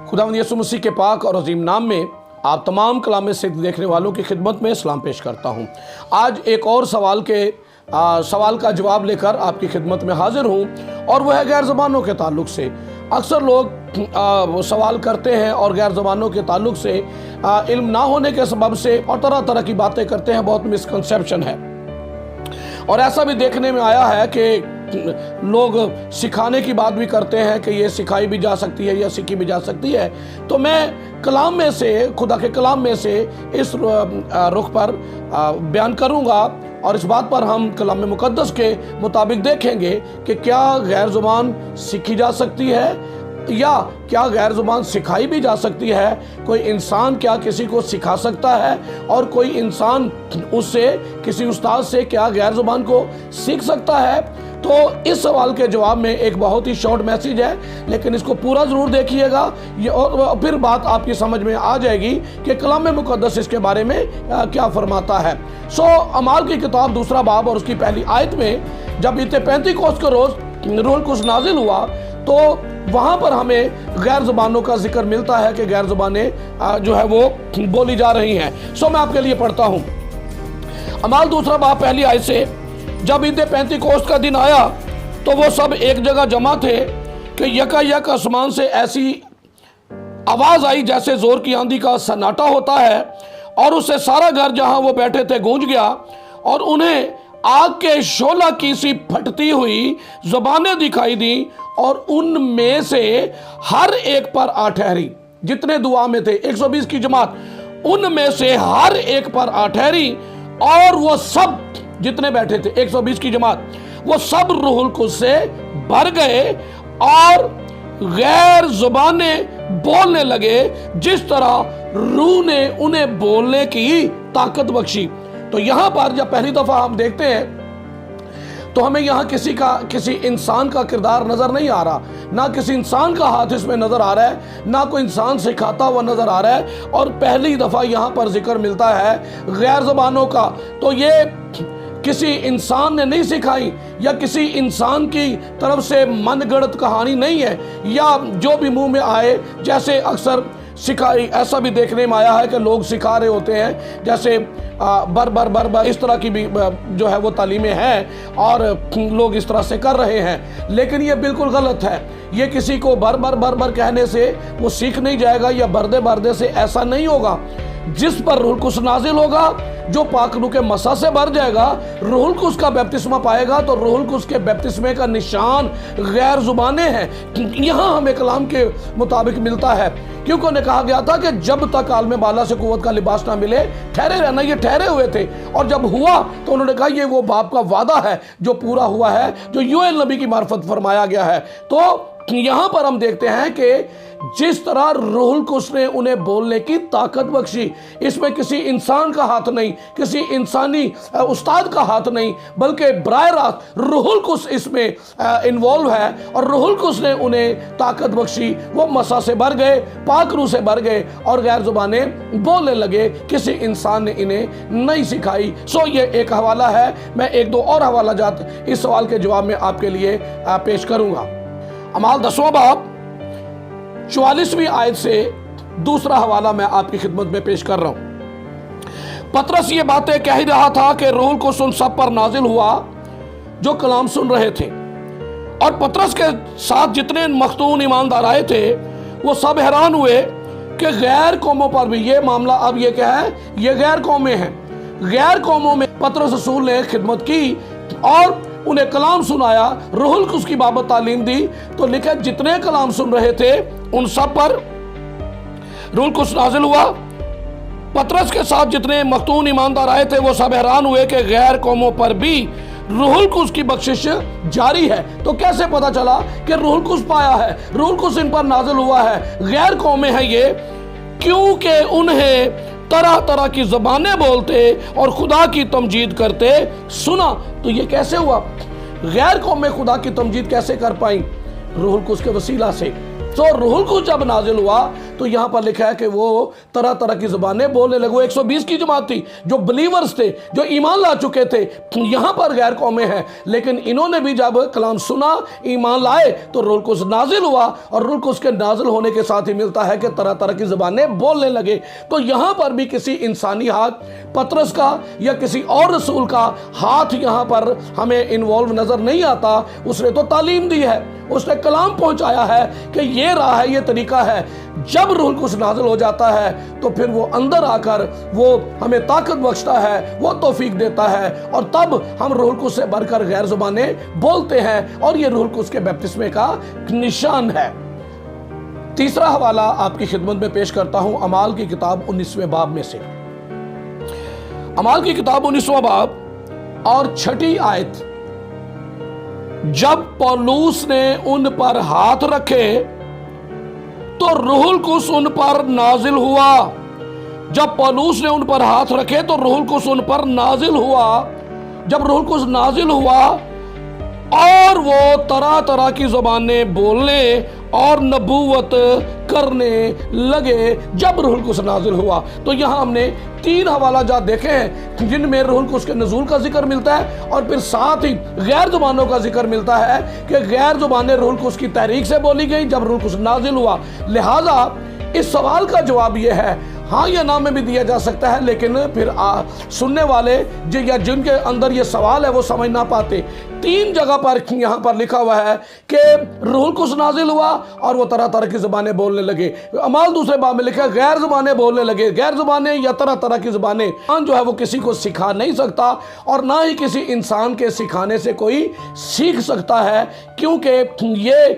खुदावंद यीशु मसीह के पाक और अजीम नाम में आप तमाम कलाम सिद्ध देखने वालों की खिदमत में सलाम पेश करता हूँ। आज एक और सवाल का जवाब लेकर आपकी खिदमत में हाजिर हूँ और वह है गैर ज़बानों के ताल्लुक से। अक्सर लोग सवाल करते हैं और गैर ज़बानों के ताल्लुक से इल्म ना होने के सबब से और तरह तरह की बातें करते हैं। बहुत मिसकंसेप्शन है और ऐसा भी देखने में आया है कि लोग सिखाने की बात भी करते हैं कि ये सिखाई भी जा सकती है या सीखी भी जा सकती है। तो मैं कलाम में से, खुदा के कलाम में से इस रुख पर बयान करूंगा और इस बात पर हम कलाम मुकद्दस के मुताबिक देखेंगे कि क्या गैर ज़ुबान सीखी जा सकती है या क्या गैर ज़ुबान सिखाई भी जा सकती है। कोई इंसान क्या किसी को सिखा सकता है और कोई इंसान उससे, किसी उस्ताद से क्या गैर ज़ुबान को सीख सकता है। तो इस सवाल के जवाब में एक बहुत ही शॉर्ट मैसेज है, लेकिन इसको पूरा ज़रूर देखिएगा और फिर बात आपकी समझ में आ जाएगी कि कलाम मुकद्दस इसके बारे में क्या फरमाता है। अमाल की किताब 2 बाब और उसकी पहली आयत में जब ईद पेंतीकोस्त के रोज़ रूहुल कुद्स नाजिल हुआ तो वहाँ पर हमें गैर ज़ुबानों का जिक्र मिलता है कि गैर ज़ुबानें जो है वो बोली जा रही हैं। मैं आपके लिए पढ़ता हूँ। अमाल 2 बाब पहली आयत से, जब ईद पेंतीकोस्त का दिन आया तो वो सब एक जगह जमा थे कि यकायक आसमान से ऐसी आवाज़ आई जैसे ज़ोर की आंधी का सन्नाटा होता है और उससे सारा घर जहां वो बैठे थे गूंज गया और उन्हें आग के शोला की सी फटती हुई ज़बानें दिखाई दी और उनमें से हर एक पर आ ठहरी। जितने दुआ में थे 120 की जमात, उनमें से हर एक पर आ ठहरी और वो सब जितने बैठे थे 120 की जमात, वो सब रूहुल कुद्स से भर गए और गैर ज़ुबानें बोलने लगे जिस तरह रूह ने उन्हें बोलने की ताकत बख्शी। तो यहां पर जब पहली दफा हम देखते हैं तो हमें यहाँ किसी इंसान का किरदार नजर नहीं आ रहा, ना किसी इंसान का हाथ इसमें नजर आ रहा है, ना कोई इंसान सिखाता हुआ नजर आ रहा है और पहली दफा यहाँ पर जिक्र मिलता है गैर ज़ुबानों का। तो ये किसी इंसान ने नहीं सिखाई या किसी इंसान की तरफ से मनगढ़ंत कहानी नहीं है या जो भी मुंह में आए, जैसे अक्सर सिखाई ऐसा भी देखने में आया है कि लोग सिखा रहे होते हैं, जैसे बर इस तरह की भी जो है वो तालीमें हैं और लोग इस तरह से कर रहे हैं, लेकिन ये बिल्कुल गलत है। ये किसी को बर कहने से वो सीख नहीं जाएगा या बरदे से ऐसा नहीं होगा। जिस पर रूहुल कुद्स नाजिल होगा, जो पाक रूह के मसा से भर जाएगा, रूहुल कुद्स का बैप्तिस्मा पाएगा तो रूहुल कुद्स के बैप्तिस्मे का निशान गैर ज़ुबानें हैं। यहाँ हमें कलाम के मुताबिक मिलता है, क्योंकि उन्हें कहा गया था कि जब तक आलम बाला से कुव्वत का लिबास ना मिले ठहरे रहना। ये ठहरे हुए थे और जब हुआ तो उन्होंने कहा ये वो बाप का वादा है जो पूरा हुआ है, जो योएल नबी की मार्फत फरमाया गया है। तो यहाँ पर हम देखते हैं कि जिस तरह रूहुल कुद्स ने उन्हें बोलने की ताकत बख्शी, इसमें किसी इंसान का हाथ नहीं, किसी इंसानी उस्ताद का हाथ नहीं, बल्कि बराह रास्त रूहुल कुद्स इसमें इन्वॉल्व है और रूहुल कुद्स ने उन्हें ताकत बख्शी। वो मसा से भर गए, पाक रूह से भर गए और गैर ज़ुबानें बोलने लगे। किसी इंसान ने इन्हें नहीं सिखाई। ये एक हवाला है। मैं 1-2 और हवाला जात इस सवाल के जवाब में आपके लिए पेश करूंगा। अमाल 10वां बाब 44वीं आयत से दूसरा हवाला मैं आपकी खिदमत में पेश कर रहा हूं। पतरस ये बातें कह ही रहा था कि रूहुल कुद्स उन सब पर नाजिल हुआ जो कलाम सुन रहे थे और पतरस के साथ जितने मख्तून ईमानदार आए थे वो सब हैरान हुए कि गैर कौमों पर भी ये मामला। अब ये क्या है? ये गैर कौमें हैं। गैर कौमों में पतरस रसूल ने खिदमत की और उन्हें कलाम सुनाया, रूहुल कुद्स की बाबत तालीम दी। तो लिखा जितने कलाम सुन रहे थे उन सब पर रूहुल कुद्स नाजिल हुआ। पतरस के साथ जितने मख्तून ईमानदार आए थे वो सब हैरान हुए कि गैर कौमों पर भी रूहुल कुद्स की बख्शिश जारी है। तो कैसे पता चला कि रूहुल कुद्स पाया है, रूहुल कुद्स इन पर नाजिल हुआ है? गैर कौमें हैं ये, क्योंकि उन्हें तरह तरह की ज़बानें बोलते और खुदा की तमजीद करते सुना। तो ये कैसे हुआ? गैर कौमें खुदा की तमजीद कैसे कर पाई? रूहुल कुद्स के वसीला से। तो रूहुल कुद्स जब नाजिल हुआ तो यहाँ पर लिखा है कि वो तरह तरह की ज़ुबानें बोलने लगे। वो 120 की जमात थी जो बिलीवर्स थे, जो ईमान ला चुके थे। यहाँ पर गैर कौमें हैं, लेकिन इन्होंने भी जब कलाम सुना, ईमान लाए, तो रूहुल कुद्स नाजिल हुआ, और रूहुल कुद्स के नाजिल होने के साथ ही मिलता है कि तरह तरह की ज़ुबानें बोलने लगे। तो यहाँ पर भी किसी इंसानी हाथ, पतरस का या किसी और रसूल का हाथ यहाँ पर हमें इन्वॉल्व नजर नहीं आता। उसने तो तालीम दी है, उसने कलाम पहुंचाया है कि ये राह है, ये तरीका है। जब रूहुल कुद्स नाज़िल हो जाता है तो फिर वो अंदर आकर वो हमें ताकत बख्शता है, वो तौफीक देता है, और तब हम रूहुल कुद्स से बढ़कर गैर ज़ुबानें बोलते हैं, और ये रूहुल कुद्स के बपतिस्मे का निशान है। तीसरा हवाला आपकी खिदमत में पेश करता हूं अमाल की किताब 19वें बाब में से। अमाल की किताब 19वां बाब और 6ठी आयत। जब पौलुस ने उन पर हाथ रखे तो रूहुल कुद्स उन पर नाजिल हुआ। जब पौलुस ने उन पर हाथ रखे तो रूहुल कुद्स उन पर नाजिल हुआ। जब रूहुल कुद्स नाजिल हुआ और वो तरह तरह की ज़ुबानें बोलने और नबूवत करने लगे जब रूहुल कुद्स नाजिल हुआ। तो यहाँ हमने 3 हवाला जात देखे हैं जिनमें रूहुल कुद्स के नज़ूल का जिक्र मिलता है, और फिर साथ ही गैर ज़ुबानों का जिक्र मिलता है कि गैर ज़ुबानें रूहुल कुद्स की तहरीक से बोली गई जब रूहुल कुद्स नाजिल हुआ। लिहाजा इस सवाल का जवाब यह है, हाँ या ना में भी दिया जा सकता है, लेकिन फिर सुनने वाले या जिनके अंदर ये सवाल है वो समझ ना पाते। 3 जगह पर यहाँ पर लिखा हुआ है कि रूहुल कुद्स नाजिल हुआ और वो तरह तरह की ज़ुबानें बोलने लगे। अमाल 2 बाब में लिखा है गैर ज़ुबानें बोलने लगे। गैर ज़ुबानें या तरह तरह की ज़ुबानें जो है वो किसी को सिखा नहीं सकता, और ना ही किसी इंसान के सिखाने से कोई सीख सकता है, क्योंकि ये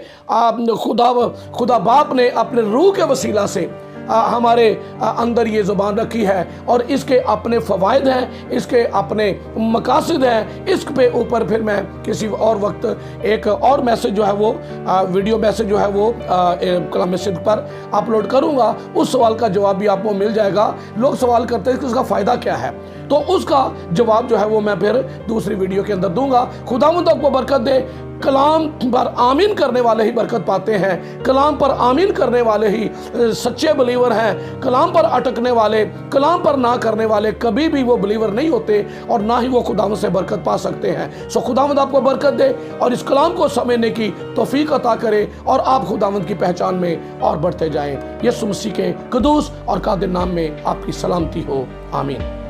खुदा बाप ने अपने रूह के वसीला से हमारे अंदर ये ज़ुबान रखी है, और इसके अपने फ़वाइद हैं, इसके अपने मकासद हैं। इस पे ऊपर फिर मैं किसी और वक्त एक और मैसेज जो है वो वीडियो मैसेज जो है वो कलाम सिद्क पर अपलोड करूंगा। उस सवाल का जवाब भी आपको मिल जाएगा। लोग सवाल करते हैं कि उसका फ़ायदा क्या है, तो उसका जवाब जो है वो मैं फिर दूसरी वीडियो के अंदर दूंगा। खुदावंद आपको बरकत दे। कलाम पर आमीन करने वाले ही बरकत पाते हैं, कलाम पर आमीन करने वाले ही सच्चे बलीवर हैं। कलाम पर अटकने वाले, कलाम पर ना करने वाले कभी भी वो बलीवर नहीं होते, और ना ही वो खुदावंद से बरकत पा सकते हैं। सो खुदावंद आपको बरकत दे और इस कलाम को समझने की तौफीक अता करे, और आप खुदावंद की पहचान में और बढ़ते जाएं। यीशु मसीह के क़ुदूस और कादिर नाम में आपकी सलामती हो। आमीन।